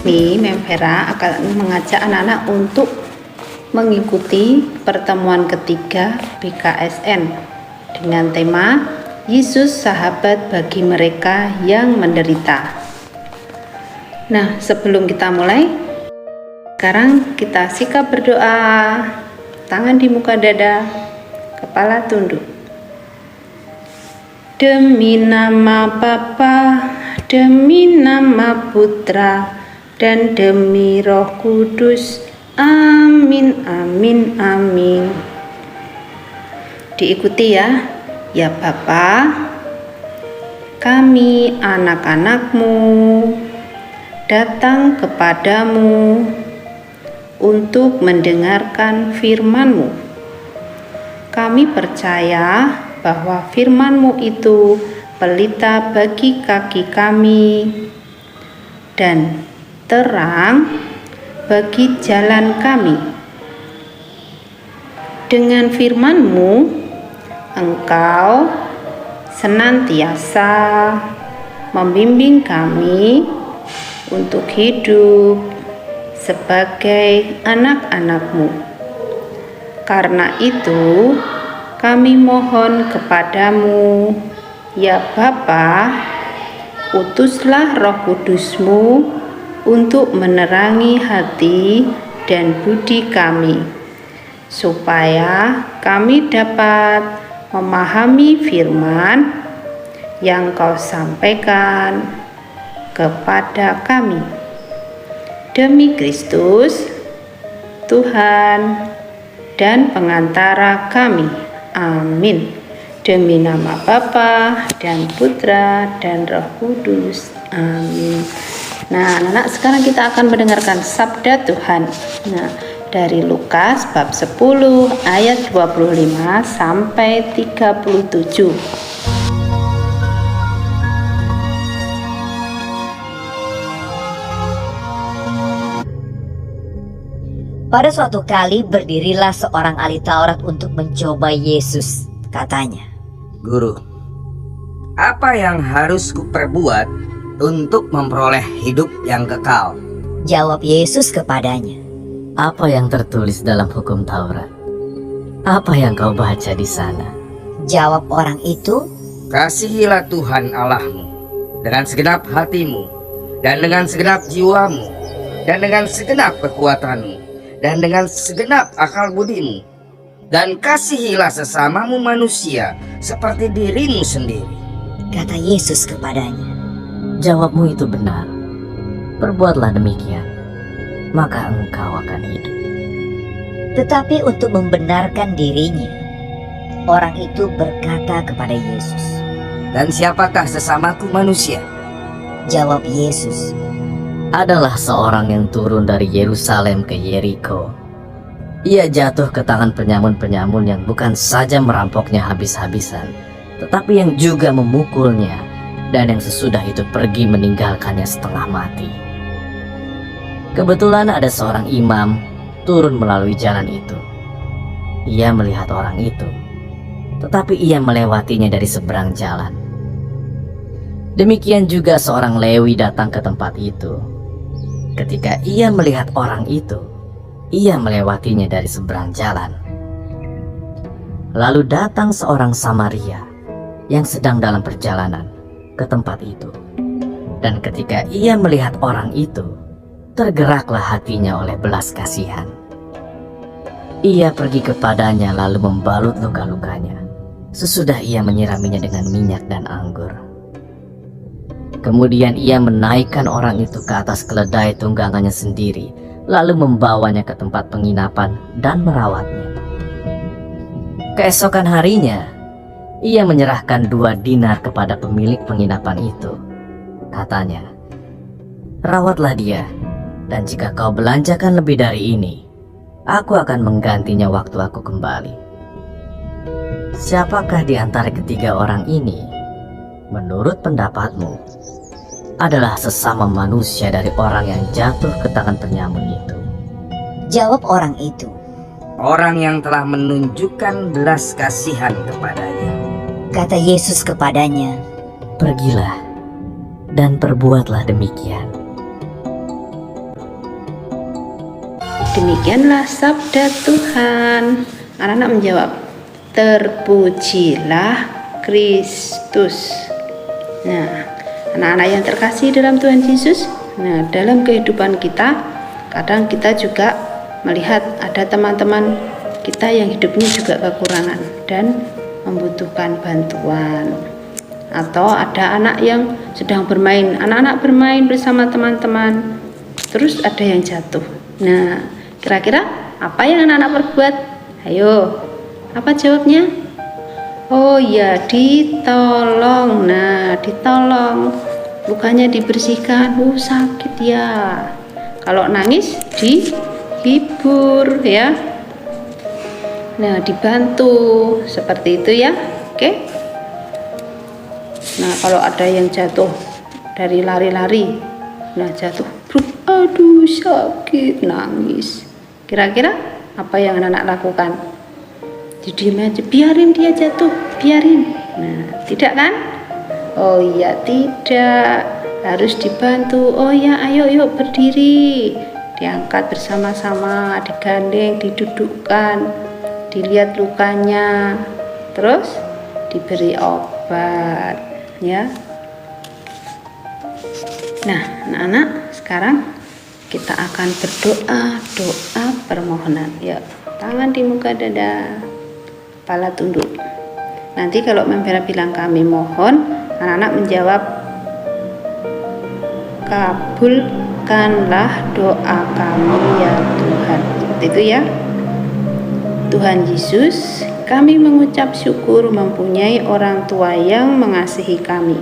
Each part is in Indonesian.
ini Mem Vera akan mengajak anak-anak untuk mengikuti pertemuan ketiga BKSN dengan tema Yesus sahabat bagi mereka yang menderita. Nah, sebelum kita mulai, sekarang kita sikap berdoa, tangan di muka dada, kepala tunduk. Demi nama Bapa, demi nama Putra, dan demi Roh Kudus. Amin, amin, amin. Diikuti ya. Ya Bapa, kami anak-anak-Mu datang kepadamu untuk mendengarkan firman-Mu. Kami percaya bahwa firman-Mu itu pelita bagi kaki kami dan terang bagi jalan kami. Dengan firman-Mu, Engkau senantiasa membimbing kami untuk hidup sebagai anak-anak-Mu. Karena itu, kami mohon kepadamu, ya Bapa, utuslah Roh Kudus-Mu untuk menerangi hati dan budi kami, supaya kami dapat memahami firman yang Kau sampaikan kepada kami. Demi Kristus, Tuhan dan pengantara kami. Amin. Demi nama Bapa dan Putra dan Roh Kudus. Amin. Nah, anak-anak, sekarang kita akan mendengarkan sabda Tuhan. Nah, dari Lukas bab 10 ayat 25 sampai 37. Pada suatu kali berdirilah seorang ahli Taurat untuk mencoba Yesus. Katanya, Guru, apa yang harus kuperbuat untuk memperoleh hidup yang kekal? jawab Yesus kepadanya, Apa yang tertulis dalam hukum Taurat? Apa yang kau baca di sana? jawab orang itu, Kasihilah Tuhan Allahmu dengan segenap hatimu, dan dengan segenap jiwamu, dan dengan segenap kekuatanmu, dan dengan segenap akal budimu. Dan kasihilah sesamamu manusia seperti dirimu sendiri. kata Yesus kepadanya. Jawabmu itu benar. Perbuatlah demikian, maka engkau akan hidup. Tetapi untuk membenarkan dirinya, orang itu berkata kepada Yesus, Dan siapakah sesamaku manusia? jawab Yesus, Adalah seorang yang turun dari Yerusalem ke Yeriko. Ia jatuh ke tangan penyamun-penyamun yang bukan saja merampoknya habis-habisan, tetapi yang juga memukulnya, dan yang sesudah itu pergi meninggalkannya setengah mati. Kebetulan ada seorang imam turun melalui jalan itu. Ia melihat orang itu, tetapi ia melewatinya dari seberang jalan. Demikian juga seorang Lewi datang ke tempat itu. Ketika ia melihat orang itu, ia melewatinya dari seberang jalan. Lalu datang seorang Samaria yang sedang dalam perjalanan ke tempat itu. Dan ketika ia melihat orang itu, tergeraklah hatinya oleh belas kasihan. Ia pergi kepadanya lalu membalut luka-lukanya. Sesudah ia menyiraminya dengan minyak dan anggur. Kemudian ia menaikkan orang itu ke atas keledai tunggangannya sendiri, lalu membawanya ke tempat penginapan dan merawatnya. Keesokan harinya, ia menyerahkan 2 dinar kepada pemilik penginapan itu. Katanya, Rawatlah dia, dan jika kau belanjakan lebih dari ini, aku akan menggantinya waktu aku kembali. Siapakah di antara ketiga orang ini, menurut pendapatmu, adalah sesama manusia dari orang yang jatuh ke tangan penyamun itu? jawab orang itu, Orang yang telah menunjukkan belas kasihan kepadanya. kata Yesus kepadanya, Pergilah dan perbuatlah demikian. Demikianlah sabda Tuhan. Anak-anak menjawab, terpujilah Kristus. Nah, anak-anak yang terkasih dalam Tuhan Yesus, nah dalam kehidupan kita, kadang kita juga melihat ada teman-teman kita yang hidupnya juga kekurangan dan membutuhkan bantuan. Atau ada anak yang sedang bermain, anak-anak bermain bersama teman-teman, terus ada yang jatuh. Nah, kira-kira apa yang anak-anak perbuat? Ayo, apa jawabnya? Oh ya, ditolong. Nah, ditolong, lukanya dibersihkan. Sakit ya. Kalau nangis dihibur ya. Nah, dibantu seperti itu ya. Oke. Nah, kalau ada yang jatuh dari lari-lari, nah jatuh, aduh sakit, nangis. Kira-kira apa yang anak lakukan? Didiam aja, biarin dia jatuh, biarin. Nah, tidak kan? Oh iya, tidak, harus dibantu. Oh ya, ayo yuk berdiri, diangkat bersama-sama, digandeng, didudukkan, dilihat lukanya, terus diberi obat ya. Nah, anak-anak, sekarang kita akan berdoa, doa permohonan. Ya, tangan di muka dada, kepala tunduk. Nanti kalau Membera bilang kami mohon, anak-anak menjawab, kabulkanlah doa kami ya Tuhan. Seperti itu ya. Tuhan Yesus, kami mengucap syukur mempunyai orang tua yang mengasihi kami.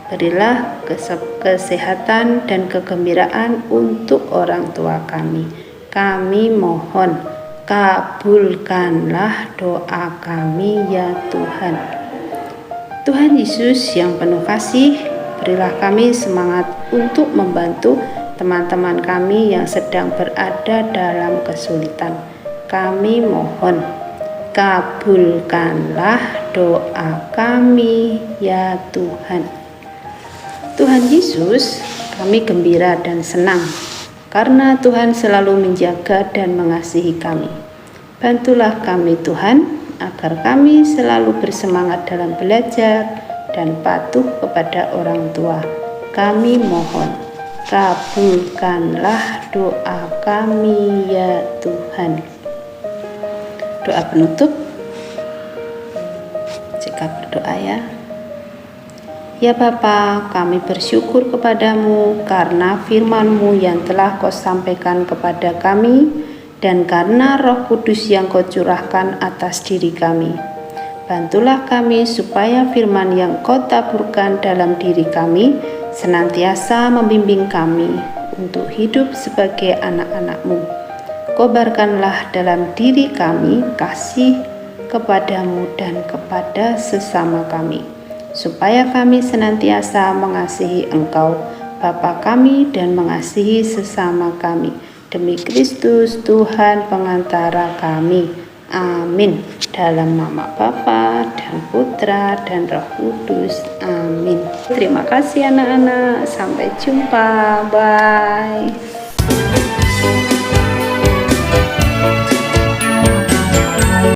Berilah kesehatan dan kegembiraan untuk orang tua kami. Kami mohon, kabulkanlah doa kami ya Tuhan. Tuhan Yesus yang penuh kasih, berilah kami semangat untuk membantu teman-teman kami yang sedang berada dalam kesulitan. Kami mohon, kabulkanlah doa kami ya Tuhan. Tuhan Yesus, kami gembira dan senang karena Tuhan selalu menjaga dan mengasihi kami. Bantulah kami Tuhan, agar kami selalu bersemangat dalam belajar dan patuh kepada orang tua. Kami mohon, kabulkanlah doa kami ya Tuhan. Doa penutup, jika berdoa ya. Ya Bapa, kami bersyukur kepadamu karena firman-Mu yang telah Kau sampaikan kepada kami dan karena Roh Kudus yang Kau curahkan atas diri kami. Bantulah kami supaya firman yang Kau taburkan dalam diri kami senantiasa membimbing kami untuk hidup sebagai anak-anak-Mu. Kobarkanlah dalam diri kami kasih kepadamu dan kepada sesama kami, supaya kami senantiasa mengasihi Engkau, Bapa kami, dan mengasihi sesama kami. Demi Kristus Tuhan pengantara kami. Amin. Dalam nama Bapa dan Putra dan Roh Kudus. Amin. Terima kasih anak-anak. Sampai jumpa. Bye.